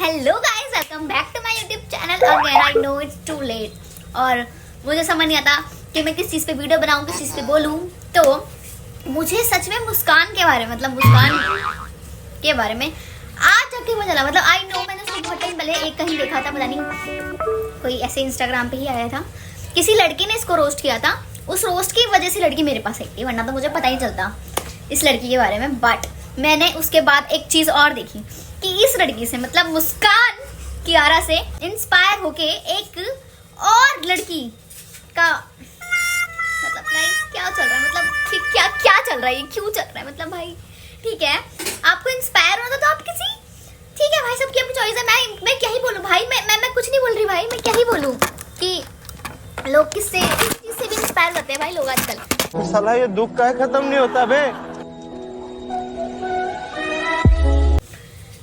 Hello guys, welcome back to my YouTube channel again. I know it's too late और मुझे समझ नहीं आता कि मैं किस चीज़ पे वीडियो बनाऊं, किस चीज़ पे बोलूं। तो मुझे सच में मुस्कान के बारे में, मतलब मुस्कान के बारे में आज जाके पता चला। मतलब आई नो मैंने उसको बहुत टाइम पहले एक कहीं देखा था, पता नहीं कोई ऐसे इंस्टाग्राम पे ही आया था। किसी लड़की ने इसको रोस्ट किया था, उस रोस्ट की वजह से लड़की मेरे पास आई थी, वरना तो मुझे पता ही चलता इस लड़की के बारे में। बट मैंने उसके बाद एक चीज़ और देखी कि इस लड़की से, मतलब मुस्कान कियारा से इंस्पायर होके एक और लड़की का, मतलब गाइस क्या चल रहा है, मतलब क्या क्या चल रहा है, ये क्यों चल रहा है, मतलब भाई ठीक है आपको इंस्पायर होना तो आप किसी, ठीक है भाई सबकी अपनी चॉइस है। मैं क्या ही बोलूं भाई, मैं कुछ नहीं बोल रही भाई, मैं क्या ही बोलूं कि लोग किस चीज से भी इंस्पायर करते हैं भाई लोग आजकल। साला ये दुख का खत्म नहीं होता बे।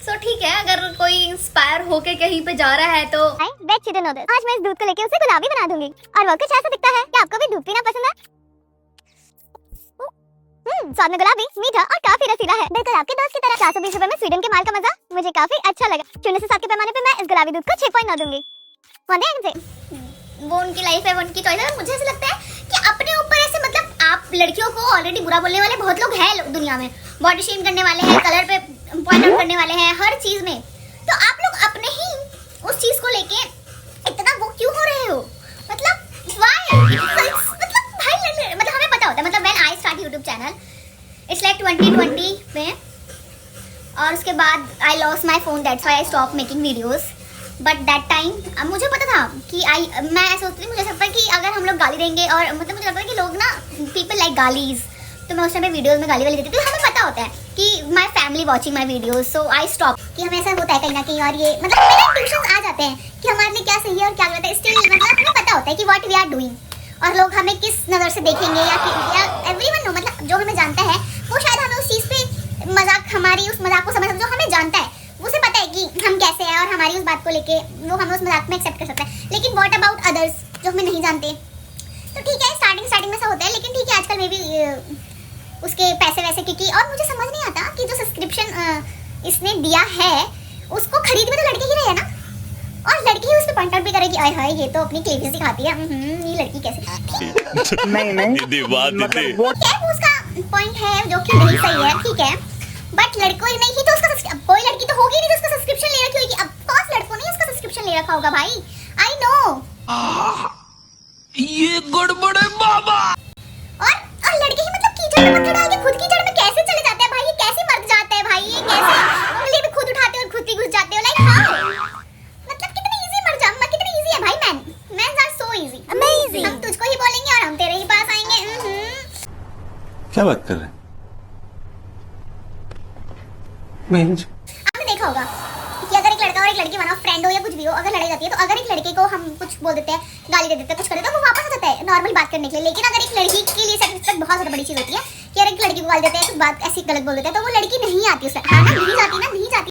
तो ठीक है, अगर कोई इंस्पायर होके कहीं पे जा रहा है तो आज मैं इस दूध को लेके उसे गुलाबी बना दूंगी और वो कुछ ऐसा दिखता है कि आपको भी दूध पीना पसंद है। स्वाद में गुलाबी, मीठा और काफी रसीला है। बिल्कुल आपके दोस्त की तरह। 420 रुपए में स्वीडन के माल का मजा मुझे काफी अच्छा लगा। 0 से 7 के पैमाने पे मैं इस गुलाबी दूध को 6.9 दूंगी। वो उनकी लाइफ है, वो उनकी चॉइस है। मुझे ऐसा लगता है कि अपने ऊपर ऐसे, मतलब आप लड़कियों को ऑलरेडी बुरा बोलने वाले बहुत लोग हैं दुनिया में, बॉडी शेम करने वाले हैं, कलर पे पॉइंट आउट करने वाले हैं, हर चीज में। तो आप लोग अपने ही उस चीज को लेके इतना वो क्यों हो रहे हो, मतलब व्हाई, मतलब भाई मतलब हमें पता होता है, मतलब when I start YouTube channel it's like 2020 में, और उसके बाद I lost my phone, that's why I stop making videos. But that time मुझे पता था कि मैं सोचती थी, मुझे लगता है कि अगर हम लोग गाली देंगे, और मतलब मुझे लगता है कि लोग ना, पीपल लाइक गालीज, तो मैं उस टाइम वीडियोस में गाली वाली देती थी। तो हमें पता होता है कि my family watching my videos, so I stop. कि हमें ऐसा होता है कहीं ना कहीं, और ये मतलब मेरे इंट्यूशंस आ जाते हैं कि हमारे लिए क्या सही है और क्या गलत है। स्टिल मतलब हमें पता होता है कि व्हाट वी आर डूइंग, और लोग हमें किस नज़र से देखेंगे, या एवरीवन नो, मतलब जो हमें जानता है वो शायद हमें उस चीज़ पे मजाक, हमारी उस मजाक को समझ, जो हमें जानता है उसे पता है कि हम कैसे हैं, और हमारी उस बात को लेके वो हमें उस मजाक में एक्सेप्ट कर सकता है। लेकिन व्हाट अबाउट अदर्स जो हमें नहीं जानते। तो ठीक है स्टार्टिंग में ऐसा होता है, लेकिन ठीक है आजकल मे भी उसके पैसे वैसे, क्योंकि और मुझे समझ नहीं आता कि जो सब्सक्रिप्शन इसने दिया है उसको खरीद में तो लड़के ही रहे हैं ना, और लड़की ही उस पे पॉइंट आउट भी करे कि आय हाय ये तो अपनी क्लेवियस दिखाती है, ये लड़की कैसे नहीं दीदी वाह दीदी, वो क्या उसका पॉइंट है जो कि नहीं सही है, ठीक है। बट लड़कों नहीं ही तो उसका, कोई लड़की तो होगी नहीं तो उसका सब्सक्रिप्शन ले रखी होगी। अब कौन लड़कों ने उसका सब्सक्रिप्शन ले रखा होगा भाई, आई नो ये गड़बड़ है बाबा। और लड़के ही मतलब कीचड़ में मत डाल के खुद कीचड़ में कैसे चले जाते हैं भाई, ये कैसे मर जाते हैं भाई, ये कैसे उंगली में खुद उठाते और खुद ही घुस जाते हो, लाइक हाउ, मतलब कितनी इजी मर जा, कितनी इजी है भाई। Man are so easy, amazing. हम तुझको ही बोलेंगे और हम तेरे ही पास आएंगे। क्या बात कर रहे हैं? आपने देखा होगा कि अगर एक लड़का और एक लड़की बना, फ्रेंड हो या कुछ भी हो, अगर लड़ाई जाती है तो अगर एक लड़के को हम कुछ बोल देते हैं, गाली दे देते हैं, कुछ कर देते हैं, तो वो वापस आ जाता है नॉर्मल बात करने के लिए। लेकिन अगर एक लड़की के लिए सेटिस्फैक्ट बहुत ज्यादा बड़ी चीज होती है कि अगर एक लड़की को गाली देते हैं, कुछ बात ऐसी गलत बोल देते हैं, तो वो लड़की नहीं आती उससे, हाँ ना, नहीं जाती।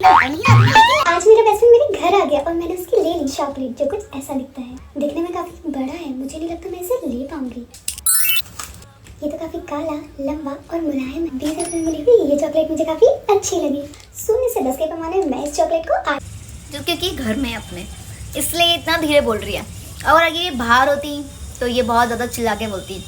आज मेरा बेस्ट फ्रेंड मेरे घर आ गया और मैंने उसकी ले ली चॉकलेट, जो कुछ ऐसा दिखता है। दिखने में काफी बड़ा है, मुझे नहीं लगता मैं इसे ले पाऊंगी। ये तो काफी काला, लंबा और मुलायम है। 20 रुपए में मिली हुई ये चॉकलेट मुझे काफी अच्छी लगी। 0 से 10 के पैमाने में मैं इस चॉकलेट को जो क्योंकि घर में अपने, इसलिए इतना धीरे बोल रही है, और अगर ये बाहर होती तो ये बहुत ज्यादा चिल्ला के बोलती।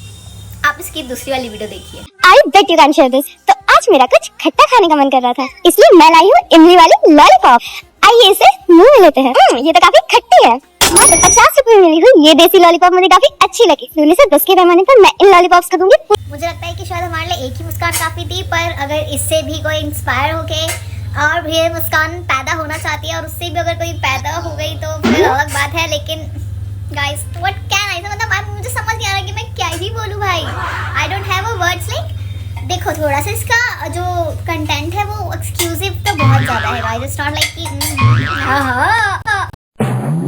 आप इसकी दूसरी वाली वीडियो देखिए। I bet you can share this। तो आज मेरा कुछ खट्टा खाने का मन कर रहा था, इसलिए मैं लाई हूँ इमली वाली लॉलीपॉप। आइए इसे मुंह में लेते हैं। ये तो काफी खट्टी है। मात्र 50 रुपए में मिली हुई ये देसी लॉलीपॉप मुझे काफी अच्छी लगी। 0 से 10 के पैमाने पर मैं इन लॉलीपॉप्स को दूंगी। मुझे लगता है कि शायद हमारे लिए एक ही मुस्कान काफी थी, पर अगर इससे भी कोई इंस्पायर होके और भी मुस्कान पैदा होना चाहती है, और उससे भी अगर कोई पैदा हो गई तो फिर अलग बात है। लेकिन गाइस व्हाट कैन आई, मतलब मुझे समझ नहीं आ रहा कि मैं क्या ही बोलूं भाई, आई don't have a words. Like देखो थोड़ा सा इसका जो कंटेंट है वो एक्सक्लूसिव तो बहुत ज्यादा है गाइस, इट्स नॉट लाइक कि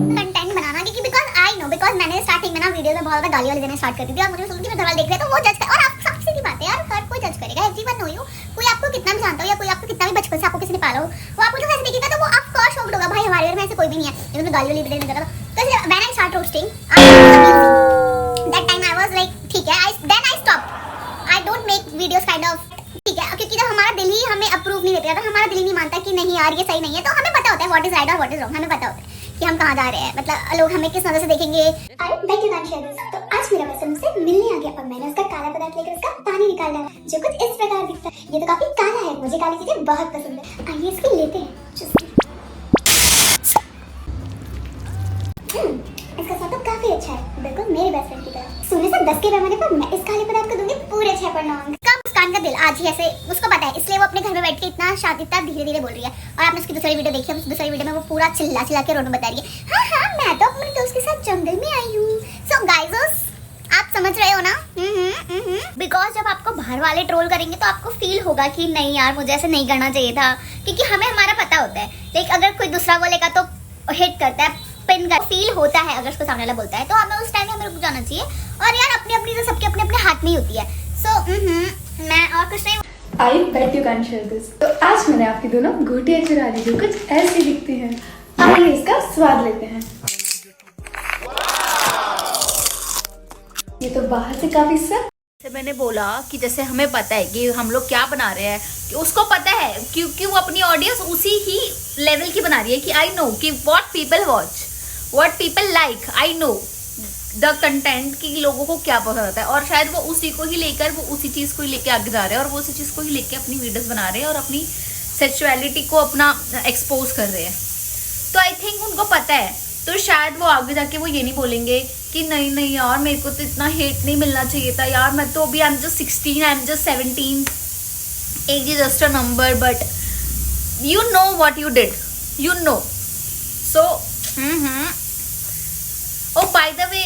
कंटेंट बनाना, क्योंकि बिकॉज मैंने स्टार्टिंग में ना वीडियो में बहुत ज्यादा गाली वाली देना स्टार्ट कर दी थी, और मुझे सुन के मेरे घर वाले देख रहे हैं तो वो जज कर, और आप सबसे की बात है यार, हर कोई जज करेगा, एवरीवन नो यू। कोई आपको कितना भी जानता हो या कोई आपको कितना भी बचपन से आपको किसी ने पाला हो, वो आपको जो ऐसे देखेगा तो वो ऑफ कोर्स शॉक्ड होगा। भाई हमारे घर में ऐसे कोई भी नहीं है जिन्होंने तो गाली वाली देने लगा था। तो when I start roasting that time I was like ठीक है, I stop, I don't make videos kind of, ठीक है, क्योंकि जब हमारा दिल ही हमें अप्रूव नहीं देता होती है, अगर हमारा दिल ही नहीं मानता कि नहीं यार ये सही नहीं है, तो हमें पता होता है व्हाट इज राइट और व्हाट इज रॉन्ग, हमें पता होता है कि हम कहाँ जा रहे हैं, मतलब लोग हमें किस नजर से देखेंगे। I bet you can share this. तो आज मेरा बस मुझसे मिलने आ गया और मैंने उसका काला पदार्थ लेकर उसका पानी निकाल डाला जो कुछ इस प्रकार दिखता है। ये तो काफी काला है, मुझे काली चीजें बहुत पसंद है। आइए इसको लेते हैं। इसका स्वाद तो काफी अच्छा है, बिल्कुल मेरे बेस्ट फ्रेंड की तरह। शून्य से 10 के पैमाने पर मैं इस काले पदार्थ को दूंगी पूरे 6.9 अंक। मुस्कान का दिल आज ही ऐसे उसको पता है, इसलिए वो अपने घर में बैठ के इतना शांतिता धीरे धीरे बोल रही है। और आपने उसकी दूसरी वीडियो देखी है, दूसरी वीडियो में वो पूरा चिल्ला चिल्ला के रोने बता रही है, हाँ हाँ मैं तो अपने दोस्त के साथ जंगल में आई हूँ। सो गाइस आप समझ रहे हो ना? बिकॉज जब आपको बाहर वाले ट्रोल करेंगे तो आपको फील होगा कि नहीं यार मुझे ऐसे नहीं करना चाहिए था, क्योंकि हमें हमारा पता होता है। लेकिन अगर कोई दूसरा बोलेगा तो हिट करता है, पिन का फील होता है अगर उसको सामने वाला बोलता है, तो हमें उस टाइम में हमें रुक जाना चाहिए। और यार अपनी अपनी तो सबके अपने अपने हाथ में ही होती है। सो मैं और कुछ नहीं। I bet you can share this. तो आज मैंने आपकी दोनों घोटियां चुरा ली जो कुछ ऐसी दिखती हैं। आइए इसका स्वाद लेते हैं। ये तो बाहर से काफी जैसे मैंने बोला कि जैसे हमें पता है कि हम लोग क्या बना रहे हैं, कि उसको पता है क्योंकि वो अपनी ऑडियंस उसी ही लेवल की बना रही है कि आई नो कि what people watch, what people like, I know the content कि लोगों को क्या पसंद आता है, और शायद वो उसी को ही लेकर वो उसी चीज़ को ही लेके आगे जा रहे हैं और वो उसी चीज़ को ही लेके अपनी वीडियोस बना रहे हैं और अपनी सेक्सुअलिटी को अपना एक्सपोज कर रहे हैं। तो आई थिंक उनको पता है, तो शायद वो आगे जाके वो ये नहीं बोलेंगे कि नहीं नहीं यार मेरे को तो इतना हेट नहीं मिलना चाहिए था यार, मैं तो अभी I am just 16, I am just 17, age is just a number, but you know what you did, you know. So oh by the way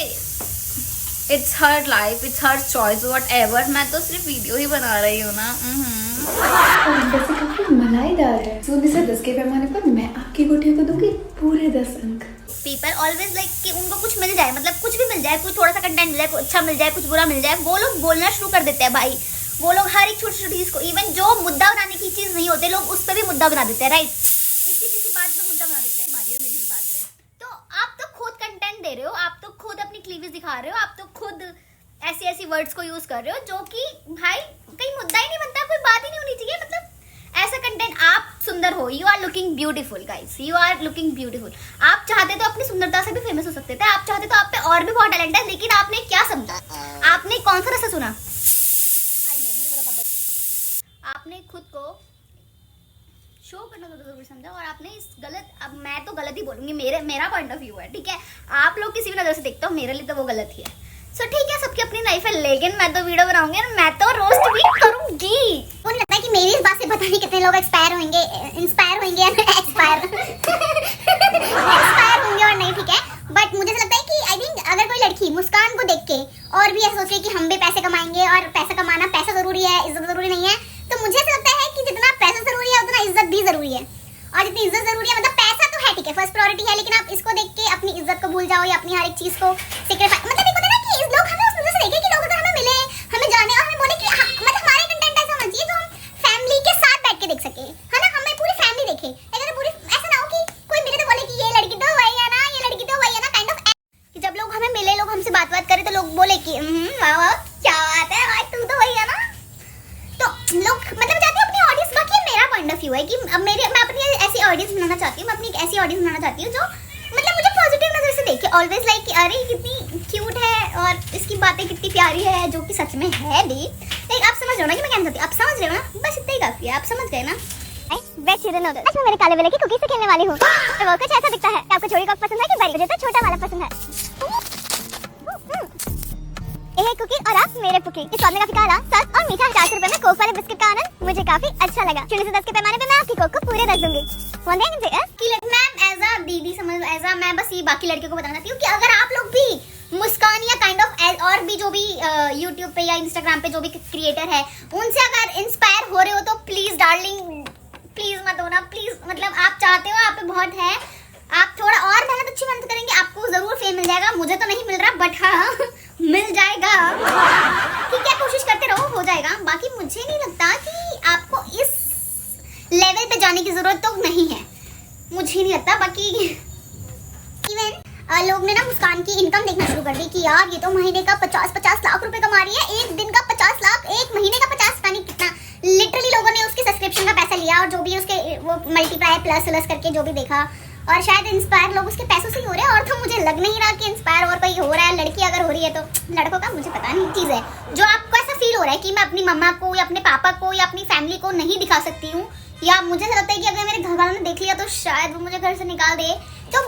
it's her life, it's her choice, whatever. मैं तो सिर्फ video ही बना रही हूँ ना। और अंदर से काफी मलाईदार है। शून्य से 10 के पैमाने पर मैं आपकी घोटियों को दूंगी पूरे 10 अंक। पीपल ऑलवेज लाइक कि उनको कुछ मिल जाए, मतलब कुछ भी मिल जाए, कुछ थोड़ा सा कंटेंट मिल जाए, कुछ अच्छा मिल जाए, कुछ बुरा मिल जाए, वो लोग बोलना शुरू कर देते हैं भाई। वो लोग हर एक छोटी छोटी चीज को, इवन जो मुद्दा बनाने की चीज नहीं होते, लोग उस पर भी मुद्दा बना देते हैं, राइट? इसी बात पे मुद्दा बना देते हैं हमारी और मेरी इस बात पे। तो आप तो खुद कंटेंट दे रहे हो, आप तो खुद अपनी क्लीवेज दिखा रहे हो, आप तो खुद ऐसी वर्ड्स को यूज कर रहे हो जो कि भाई कहीं मुद्दा ही नहीं बनता, कोई बात ही नहीं होनी चाहिए। मतलब ऐसा कंटेंट, आप सुंदर हो, you are looking beautiful guys, you are looking beautiful. आप चाहते तो अपनी सुंदरता से भी फेमस हो सकते थे, आप चाहते तो आप पे और भी बहुत टैलेंट है, लेकिन आपने क्या समझा? आपने कौन सा रास्ता सुना? आपने खुद को शो करना तो जरूर समझा, और आपने इस गलत, अब मैं तो गलत ही बोलूंगी, मेरा पॉइंट ऑफ व्यू है, ठीक है? आप लोग किसी भी नजर से देखते हो, मेरे लिए तो वो गलत ही है। सो ठीक है, सबकी अपनी लाइफ है, लेकिन मैं तो वीडियो बनाऊंगी और मैं तो रोस्ट भी करूंगी। मुझे लगता है कि मेरी इस बात से पता नहीं कितने लोग इंस्पायर होंगे और नहीं, ठीक है? बट मुझे लगता है कि आई थिंक अगर कोई लड़की मुस्कान को देख के और भी ऐसा सोचे कि हम भी पैसे कमाएंगे, और पैसा कमाना, पैसा जरूरी है, इज्जत जरूरी नहीं है, तो मुझे ऐसा लगता है कि जितना पैसा जरूरी है उतना इज्जत भी जरूरी है। और जितनी इज्जत जरूरी है, मतलब पैसा तो है ठीक है, फर्स्ट प्रायोरिटी है, लेकिन आप इसको देख के अपनी इज्जत को भूल जाओ या अपनी हर एक चीज को सेक्रीफाइस, मतलब एक होता है ना कि लोग हमें उस नजर से देखें कि लोग अगर हमें मिले, हमें जाने और हमें बोले कि मतलब हमारे कंटेंट ऐसा होना चाहिए जो हम फैमिली के साथ बैठ के देख सके, है ना? हमें पूरी फैमिली देखे, अगर पूरी ऐसा ना हो कि कोई मिले तो बोले कि ये लड़की तो वही है ना, ये लड़की तो वही है ना, काइंड ऑफ। कि जब लोग हमें मिले, लोग हमसे बात करें तो लोग बोले कि वाह क्या बात है भाई, तुम तो वही है ना। तो लोग मतलब चाहते हैं अपनी ऑडियंस, बाकी मेरा पॉइंट ऑफ व्यू है कि अब मैं अपनी ऐसी ऑडियंस बनाना चाहती हूँ, मैं अपनी एक ऐसी ऑडियंस बनाना चाहती हूँ जो मतलब मुझे पॉजिटिव नजर से देखे, ऑलवेज लाइक कि अरे कितनी क्यूट है और इसकी बातें कितनी प्यारी है, जो कि सच में है भी। लाइक आप समझ रहे हो ना कि मैं क्या चाहती हूँ? आप समझ रहे हो ना? बस इतना ही काफी है, आप समझ गए ना? आज मैं मेरे काले वाले की कुकीज से खेलने वाली हूँ। तो वो कुछ ऐसा दिखता है। आपको छोटी कप पसंद है कि बड़ी? मुझे तो छोटा वाला पसंद है। ये कुकी और आप मेरे कुकी। इस स्वाद में काफी काला, सख्त और मीठा है। 400 रुपए में कोक वाले बिस्किट का आनंद मुझे काफी अच्छा लगा। 0 से 10 के पैमाने पे मैं आपकी कोक को पूरे 10 दूंगी। मैम एज अ दीदी समझ, एज अ मैं बस ये बाकी लड़कियों को बताना चाहती हूँ कि अगर आप लोग भी मुस्कान या काइंड ऑफ और भी जो भी यूट्यूब पे या इंस्टाग्राम पे जो भी क्रिएटर है, उनसे अगर इंस्पायर हो रहे हो तो प्लीज डार्लिंग, प्लीज मत होना, प्लीज। मतलब आप चाहते हो, आप पे बहुत है, आप थोड़ा और मेहनत, अच्छी मेहनत करेंगे, आपको जरूर फेम मिल जाएगा। मुझे तो नहीं मिल रहा, बट हाँ मिल जाएगा, ठीक है? कोशिश करते रहो, हो जाएगा। बाकी मुझे नहीं लगता कि आपको इस लेवल पे जाने की जरूरत तो नहीं है, मुझे नहीं लगता। बाकी इवन लोग ने ना मुस्कान की इनकम देखना शुरू कर दी कि यार ये तो महीने का 50-50 लाख रुपए कमा रही है, एक दिन का 50 लाख, एक महीने का 50, पता नहीं कितना लिटरली लोगों ने उसके सब्सक्रिप्शन का पैसा लिया और जो भी उसके वो मल्टीप्लाई प्लस करके जो भी देखा, और शायद इंस्पायर लोग उसके पैसों से ही हो रहे हैं। और तो मुझे लग नहीं रहा कि इंस्पायर और कोई हो रहा है। लड़की अगर हो रही है तो लड़कों का मुझे पता नहीं। चीज़ है जो आपको ऐसा फील हो रहा है कि मैं अपनी मम्मा को या अपने पापा को या अपनी फैमिली को नहीं दिखा सकती हूँ, या मुझे ऐसा लगता है कि अगर मेरे घर वालों ने देख लिया तो शायद वो मुझे घर से निकाल दे, तो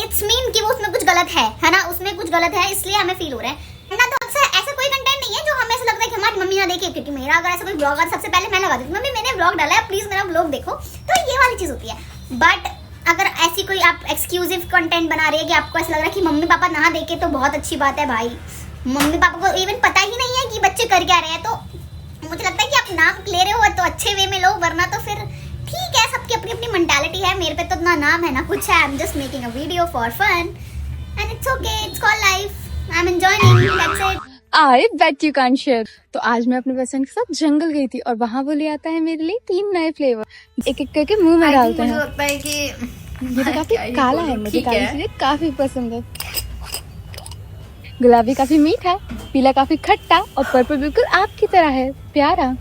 इट्स मीन कि वो उसमें कुछ गलत है ना, उसमें कुछ गलत है, इसलिए हमें फील हो रहा है ना। तो अक्सर ऐसा कोई कंटेंट नहीं है जो हमें ऐसा लगता है कि हमारी मम्मी ना देखे, क्योंकि मेरा अगर ऐसा कोई ब्लॉग आता सबसे पहले मैं लगा देती हूँ, मम्मी मैंने ब्लॉग डाला है प्लीज मेरा ब्लॉग देखो, तो ये वाली चीज होती है। बट अगर ऐसी कोई आप एक्सक्लूसिव कंटेंट बना रही है कि आपको ऐसा लग रहा है कि मम्मी पापा ना देखे, तो बहुत अच्छी बात है भाई। मम्मी पापा को इवन पता ही नहीं है कि बच्चे कर क्या रहे हैं, तो मुझे लगता है कि आप नाम ले रहे हो तो अच्छे वे में लो, वरना तो फिर ठीक है, सबकी अपनी अपनी मेंटालिटी है। मेरे पे तो ना नाम है ना कुछ है, I am just making a video for fun and it's okay, it's called life, I am enjoying, that's it. I bet you can share. तो आज मैं अपने बेस्ट फ्रेंड के साथ जंगल गई थी और वहाँ वो ले आता है मेरे लिए 3 नए फ्लेवर, एक एक करके मुंह में डालते हैं। मुझे लगता है कि ये तो काफी क्या ही काला बोलूं, है, मुझे ठीक काली है। चीजें काफी पसंद है। गुलाबी काफी मीठा, पीला काफी खट्टा और पर्पल बिल्कुल आपकी तरह है प्यारा।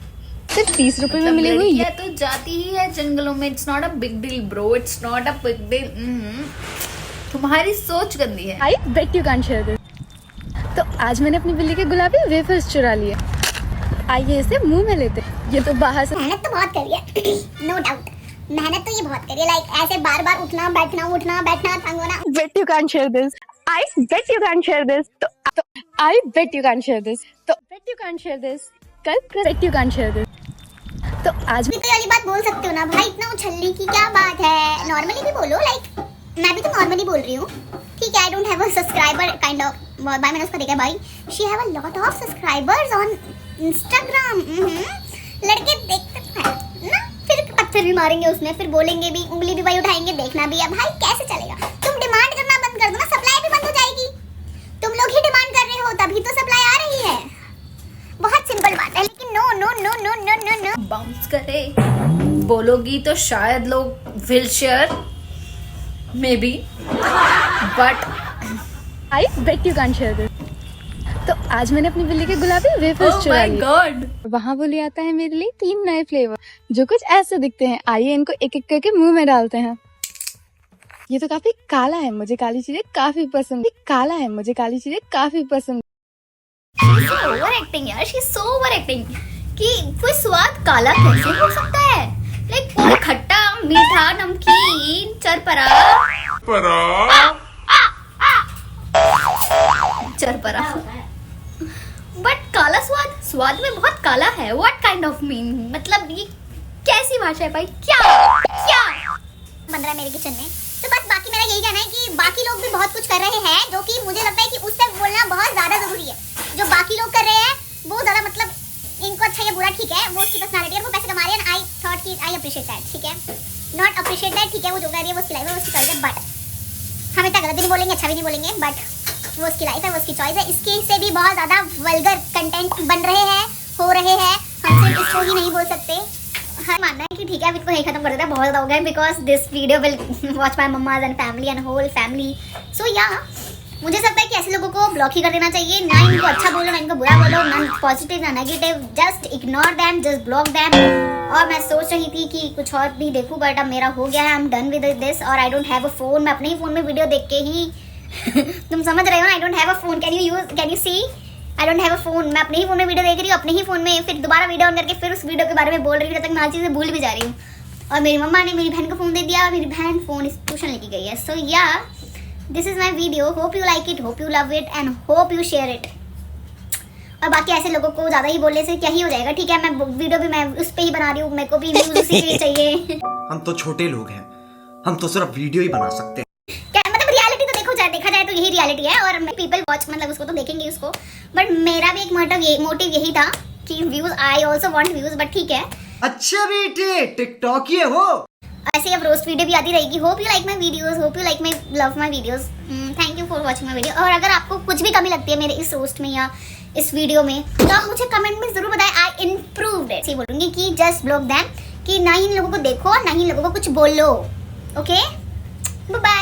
सिर्फ 30 रुपए में मिले हुए लड़कियां तो जाती ही है जंगलों में। It's not a big deal bro, it's not a big deal. तुम्हारी सोच गंदी है। I bet you can share this. तो आज मैंने अपनी बिल्ली के गुलाबी वेफर्स चुरा लिए। आइए इसे मुंह में लेते। ये तो बाहर से मेहनत तो बहुत करी है, नो डाउट, मेहनत तो ये बहुत करी है। लाइक ऐसे बार बार उठना बैठना तंग होना। bet you can't share this. I bet you can't share this. तो I bet you can't share this. तो bet you can't share this. कल bet you can't share this. तो आज भी तो ये वाली बात बोल सकते हो ना भाई, इतना उछलने की क्या बात है, नॉर्मली भी बोलो। लाइक मैं भी तो नॉर्मली बोल रही हूँ, ठीक है। आई don't have a subscriber kind of, भाई मैंने उसको देखा भाई, she have a lot of subscribers on Instagram. लड़के देखते हैं ना, फिर पत्थर भी मारेंगे उसमें, फिर बोलेंगे भी, उंगली भी भाई उठाएंगे, देखना भी है। भाई कैसे चलेगा? तुम डिमांड करना बंद कर दो ना, सप्लाई भी बंद हो जाएगी। तुम लोग ही डिमांड कर रहे हो तभी तो सप्लाई आ रही है। बहुत सिंपल बात है, लेकिन no no no no no no no bounce करे बोलोगी तो शायद लोग will share maybe, but I bet you can't share this. तो आज मैंने अपनी बिल्ली के गुलाबी वेफर्स ओह चुरा माय लिए। गॉड, वहाँ वो ले आता है मेरे लिए 3 नए फ्लेवर जो कुछ ऐसे दिखते हैं। आइए इनको एक एक करके मुंह में डालते हैं। ये तो काफी काला है, मुझे काली चीजें काफी पसंद है। काला है, मुझे काली चीजें काफी पसंद। ओवर एक्टिंग यार, शी सो ओवर एक्टिंग कि कोई स्वाद काला कैसे हो सकता है। लाइक कोई खट्टा मीठा नमकीन चरपरा बट काला स्वाद में बहुत काला है। व्हाट काइंड ऑफ मीन, मतलब ये कैसी भाषा है भाई? क्या बन रहा है मेरे किचन में। तो बस बाकी मेरा यही कहना है कि बाकी लोग भी बहुत कुछ कर रहे हैं, जो कि मुझे लगता है कि उससे बोलना बहुत ज्यादा जरूरी है। जो बाकी लोग कर रहे हैं वो ज्यादा, मतलब इनको अच्छा या बुरा ठीक है, वो उसकी पर्सनालिटी है, वो पैसे कमा रहे हैं। आई थॉट कि आई अप्रिशिएट दैट, ठीक है, नॉट अप्रिशिएट दैट, ठीक है, वो जो कर रही है वो उसकी लाइफ है, वो उसकी चॉइस है। बट हम इतना गलत भी नहीं बोलेंगे, अच्छा भी नहीं बोलेंगे, बट वो उसकी लाइफ है, वो उसकी चॉइस है। इसके से भी बहुत ज्यादा वल्गर कंटेंट बन रहे हैं, हो रहे हैं, हम सिर्फ इसको ही नहीं बोल सकते। हाँ, मानना है कि ठीक है, अब इसको यही खत्म कर देता है, बहुत ज़्यादा हो गया, because this video will watch my mummas and family and whole family. So yeah मुझे लगता है कि ऐसे लोगों को ब्लॉक ही कर देना चाहिए। ना इनको अच्छा बोलो, ना इनको बुरा बोलो, ना पॉजिटिव ना negative, just ignore them, just block them. और मैं सोच रही थी कि कुछ और भी देखूं, बट अब मेरा हो गया है, I am done with this. और I don't have a phone, मैं अपने ही फोन में वीडियो देख के ही तुम समझ रहे हो ना, I don't have a phone, can you see, I don't have a phone. मैं अपने ही फोन में वीडियो देख रही हूँ, अपने ही फोन में, फिर दोबारा वीडियो ऑन करके फिर उस वीडियो के बारे में बोल रही हूँ, जब तक मैं हर चीज़ें भूल भी जा रही हूँ। और मेरी मम्मा ने मेरी बहन को फोन दे दिया और मेरी बहन फोन ट्यूशन लेके गई है। सो या this is my video, hope you like it, hope you love it and hope you share it. और बाकी ऐसे लोगों को ज़्यादा ही बोलने से क्या ही हो जाएगा, ठीक है, मैं वीडियो भी मैं उस पर ही बना रही हूँ, मेरे को भी व्यूज उसी के लिए चाहिए। हम तो छोटे लोग हैं, हम तो सिर्फ वीडियो ही बना सकते हैं। क्या मतलब रियलिटी तो देखा जाए तो यही रियलिटी है, और पीपल वॉच, मतलब उसको तो देखेंगे उसको, बट मेरा भी एक मोटिव यही था कि views, I also want views, but ठीक है। अच्छा बेटे, टिकटॉक ये हो। ऐसे अब रोस्ट वीडियो भी आती रहेगी। Hope you like my videos, hope you like my love my videos, thank you for watching my video. और अगर आपको कुछ भी कमी लगती है मेरे इस रोस्ट में या इस वीडियो में, तो आप मुझे कमेंट में जरूर बताएं। आई इम्प्रूव्ड इट, बोलूंगी कि जस्ट ब्लॉक देम, कि ना ही इन लोगों को देखो, ना ही इन लोगों को कुछ बोलो। Okay, bye.